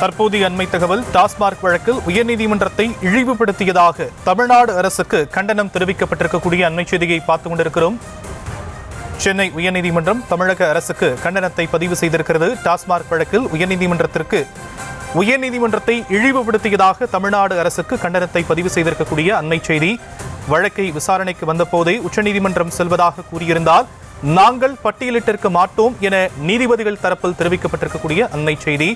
தற்போதைய அண்மை தகவல். டாஸ்மாக் வழக்கில் உயர்நீதிமன்றத்தை இழிவுபடுத்தியதாக தமிழ்நாடு அரசுக்கு கண்டனம் தெரிவிக்கப்பட்டிருக்கக்கூடிய அண்மை செய்தியை பார்த்துக் கொண்டிருக்கிறோம். சென்னை உயர்நீதிமன்றம் தமிழக அரசுக்கு கண்டனத்தை பதிவு செய்திருக்கிறது. டாஸ்மாக் வழக்கில் உயர்நீதிமன்றத்தை இழிவுபடுத்தியதாக தமிழ்நாடு அரசுக்கு கண்டனத்தை பதிவு செய்திருக்கக்கூடிய அண்மை செய்தி. வழக்கை விசாரணைக்கு வந்தபோதே உச்சநீதிமன்றம் செல்வதாக கூறியிருந்தால் நாங்கள் பட்டியலிட்டிருக்க மாட்டோம் என நீதிபதிகள் தரப்பில் தெரிவிக்கப்பட்டிருக்கக்கூடிய அண்மை செய்தி.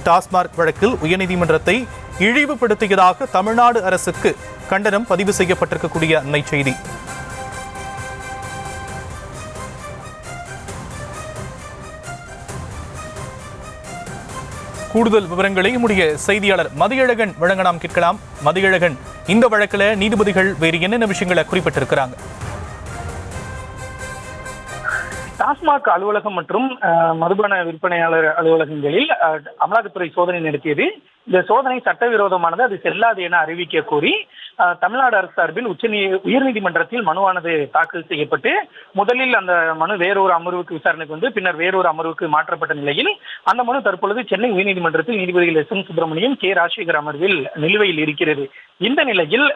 டாஸ்மாக் வழக்கில் உயர்நீதிமன்றத்தை இழிவுபடுத்தியதாக தமிழ்நாடு அரசுக்கு கண்டனம் பதிவு செய்யப்பட்டிருக்கக்கூடிய அண்மை செய்தி. கூடுதல் விவரங்களை நம்முடைய செய்தியாளர் மதியழகன் வழங்க நாம் கேட்கலாம். மதியழகன், இந்த வழக்கில் நீதிபதிகள் வேறு என்னென்ன விஷயங்களை குறிப்பிட்டிருக்கிறாங்க? டாஸ்மாக் அலுவலகம் மற்றும் மதுபான விற்பனையாளர் அலுவலகங்களில் அமலாக்கத்துறை சோதனை நடத்தியது. இந்த சோதனை சட்டவிரோதமானது, அது செல்லாது என அறிவிக்க கோரி தமிழ்நாடு அரசு சார்பில் உயர்நீதிமன்றத்தில் மனுவானது தாக்கல் செய்யப்பட்டு முதலில் அந்த மனு வேறொரு அமர்வுக்கு விசாரணைக்கு வந்து பின்னர் வேறொரு அமர்வுக்கு மாற்றப்பட்ட நிலையில் அந்த மனு தற்பொழுது சென்னை உயர்நீதிமன்றத்தில் நீதிபதிகள் S M Subramaniam, K Rajasekar அமர்வில் நிலுவையில் இருக்கிறது. இந்த நிலையில்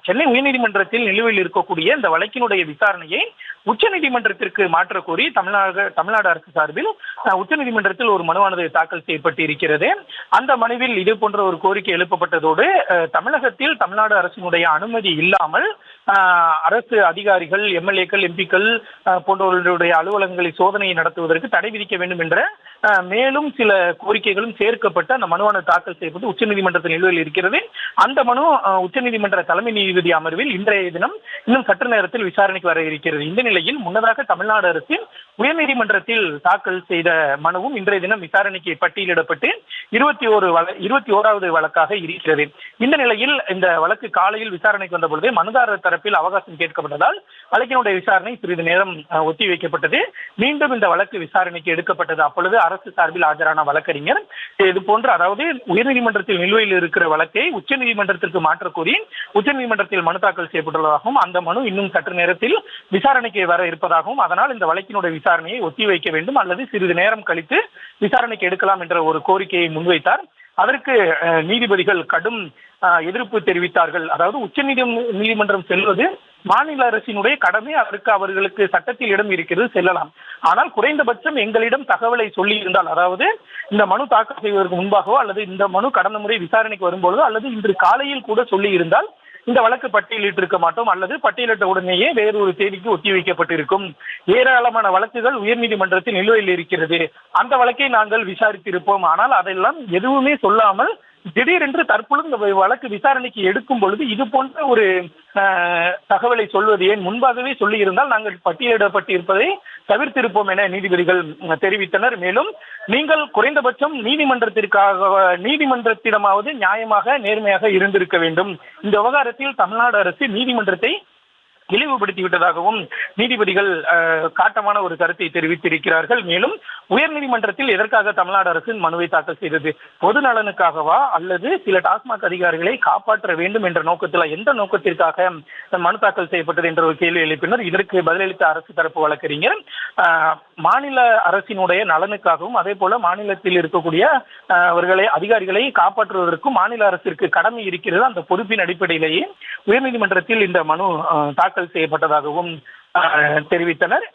சென்னை உயர்நீதிமன்றத்தில் நிலுவையில் இருக்கக்கூடிய இந்த வழக்கினுடைய விசாரணையை உச்சநீதிமன்றத்திற்கு மாற்ற கோரி தமிழ்நாடு அரசு சார்பில் உச்சநீதிமன்றத்தில் ஒரு மனுவானது தாக்கல் செய்யப்பட்டு இருக்கிறது. அந்த மனுவில் இது போன்ற ஒரு கோரிக்கை எழுப்பப்பட்டதோடு தமிழகத்தில் தமிழ்நாடு அரசினுடைய அனுமதி இல்லாமல் அரசு அதிகாரிகள், எம்எல்ஏக்கள், எம்பிக்கள் போன்றவர்களுடைய அலுவலகங்களில் சோதனையை நடத்துவதற்கு தடை விதிக்க வேண்டும் என்ற மேலும் சில கோரிக்கைகளும் சேர்க்கப்பட்டு அந்த மனுவானது தாக்கல் செய்யப்பட்டு உச்சநீதிமன்றத்தில் நிலுவையில் இருக்கிறது. அந்த மனு உச்சநீதிமன்ற தலைமை நீதிபதி அமர்வில் இன்றைய தினம் இன்னும் சற்று நேரத்தில் விசாரணைக்கு வர இருக்கிறது. இந்த நிலையில் முன்னதாக தமிழ்நாடு அரசு உயர்நீதிமன்றத்தில் தாக்கல் செய்த மனுவும் இன்றைய தினம் விசாரணைக்கு பட்டியலிடப்பட்டு 21வது வழக்காக இருக்கிறது. இந்த நிலையில் இந்த வழக்கு காலையில் விசாரணைக்கு வந்த பொழுது மனுதாரர் தரப்பில் அவகாசம் கேட்கப்பட்டதால் வழக்கினுடைய விசாரணை சிறிது நேரம் ஒத்திவைக்கப்பட்டது. மீண்டும் இந்த வழக்கு விசாரணைக்கு எடுக்கப்பட்டது. அப்பொழுது அரசு சார்பில் ஆஜரான வழக்கறிஞர் இது போன்று, அதாவது உயர்நீதிமன்றத்தில் நிலுவையில் இருக்கிற வழக்கை உச்சநீதிமன்றத்திற்கு மாற்ற கோரி உச்சநீதிமன்றத்தில் மனு தாக்கல் செய்யப்பட்டுள்ளதாகவும் அந்த மனு இன்னும் சற்று நேரத்தில் விசாரணைக்கு வர இருப்பதாகவும் அதனால் இந்த வழக்கினுடைய விசாரணையை ஒத்திவைக்க வேண்டும் அல்லது சிறிது நேரம் கழித்து விசாரணைக்கு எடுக்கலாம் என்ற ஒரு கோரிக்கையை முன்வைத்தார். அதற்கு நீதிபதிகள் கடும் எதிர்ப்பு தெரிவித்தார்கள். அதாவது உச்சநீதிமன்றம் செல்வது மாநில அரசினுடைய கடமை, அதற்கு அவர்களுக்கு சட்டத்தில் இடம் இருக்கிறது, செல்லலாம். ஆனால் குறைந்தபட்சம் எங்களிடம் தகவலை சொல்லி இருந்தால், அதாவது இந்த மனு தாக்கல் செய்வதற்கு முன்பாகவோ அல்லது இந்த மனு கடந்த முறை விசாரணைக்கு வரும்பொழுதோ அல்லது இன்று காலையில் கூட சொல்லி இருந்தால் இந்த வழக்கு பட்டியலிட்டிருக்க மாட்டோம் அல்லது பட்டியலிட்ட உடனேயே வேறொரு தேதிக்கு ஒத்திவைக்கப்பட்டிருக்கும். ஏராளமான வழக்குகள் உயர்நீதிமன்றத்தில் நிலுவையில் இருக்கிறது. அந்த வழக்கை நாங்கள் விசாரித்திருப்போம். ஆனால் அதெல்லாம் எதுவுமே சொல்லாமல் திடீரென்று தற்பொழுது இந்த வழக்கு விசாரணைக்கு எடுக்கும் பொழுது இது போன்ற ஒரு தகவலை சொல்வது ஏன்? முன்பாகவே சொல்லி இருந்தால் நாங்கள் பட்டியலிடப்பட்டு இருப்பதை தவிர்த்திருப்போம் என நீதிபதிகள் தெரிவித்தனர். மேலும் நீங்கள் குறைந்தபட்சம் நீதிமன்றத்திடமாவது நியாயமாக நேர்மையாக இருந்திருக்க வேண்டும். இந்த விவகாரத்தில் தமிழ்நாடு அரசு நீதிமன்றத்தை இழிவுபடுத்திவிட்டதாகவும் நீதிபதிகள் காட்டமான ஒரு கருத்தை தெரிவித்திருக்கிறார்கள். மேலும் உயர்நீதிமன்றத்தில் எதற்காக தமிழ்நாடு அரசு மனுவை தாக்கல் செய்தது? பொது நலனுக்காகவா அல்லது சில டாஸ்மாக் அதிகாரிகளை காப்பாற்ற வேண்டும் என்ற நோக்கத்தில், எந்த நோக்கத்திற்காக மனு தாக்கல் செய்யப்பட்டது என்ற ஒரு கேள்வி எழுப்பினர். இதற்கு பதிலளித்த அரசு தரப்பு வழக்கறிஞர் மாநில அரசினுடைய நலனுக்காகவும் அதே போல மாநிலத்தில் இருக்கக்கூடிய அதிகாரிகளை காப்பாற்றுவதற்கும் மாநில அரசிற்கு கடமை இருக்கிறது. அந்த பொறுப்பின் அடிப்படையிலேயே உயர்நீதிமன்றத்தில் இந்த மனு தாக்கல் செய்யப்பட்டதாகவும் தெரிவித்தனர்.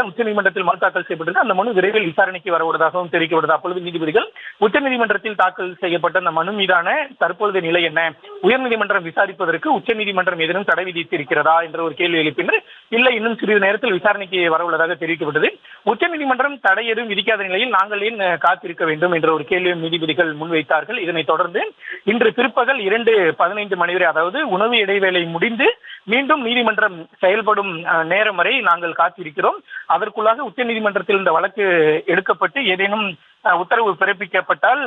உச்சநீதிமன்றத்தில் மனு தாக்கல் செய்யப்பட்டது. அந்த மனு விரைவில் விசாரணைக்கு வரவுள்ளதாகவும் தெரிவிக்கப்பட்டது. அப்பொழுது நீதிபதிகள் உச்சநீதிமன்றத்தில் தாக்கல் செய்யப்பட்ட அந்த மனு மீதான தற்பொழுது நிலை என்ன, உயர்நீதிமன்றம் விசாரிப்பதற்கு உச்சநீதிமன்றம் ஏதேனும் தடை விதித்திருக்கிறதா என்ற ஒரு கேள்வி எழுப்பினர். இல்லை, இன்னும் சிறிது நேரத்தில் விசாரணைக்கு வரவுள்ளதாக தெரிவிக்கப்பட்டது. உச்சநீதிமன்றம் தடை எதுவும் விதிக்காத நிலையில் நாங்கள் ஏன் காத்திருக்க வேண்டும் என்ற ஒரு கேள்வியும் நீதிபதிகள் முன்வைத்தார்கள். இதனைத் தொடர்ந்து இன்று பிற்பகல் 2:15 மணி வரை, அதாவது உணவு இடைவேளை முடிந்து மீண்டும் நீதிமன்றம் செயல்படும் நேரம் வரை நாங்கள் காத்திருக்கிறோம். அதற்குள்ளாக உச்சநீதிமன்றத்தில் இந்த வழக்கு எடுக்கப்பட்டு ஏதேனும் உத்தரவு பிறப்பிக்கப்பட்டால்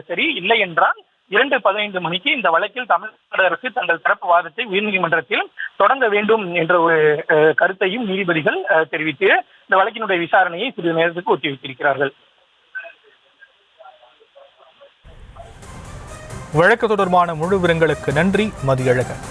சரி, இல்லை என்றால் 2:15 மணிக்கு இந்த வழக்கில் தமிழ்நாடு அரசு தங்கள் தரப்பு வாதத்தை உயர்நீதிமன்றத்தில் தொடங்க வேண்டும் என்ற ஒரு கருத்தையும் நீதிபதிகள் தெரிவித்து இந்த வழக்கினுடைய விசாரணையை சிறிது நேரத்துக்கு ஒத்திவைத்திருக்கிறார்கள். வழக்கு தொடர்பான முழு விவரங்களுக்கு நன்றி மதியழகன்.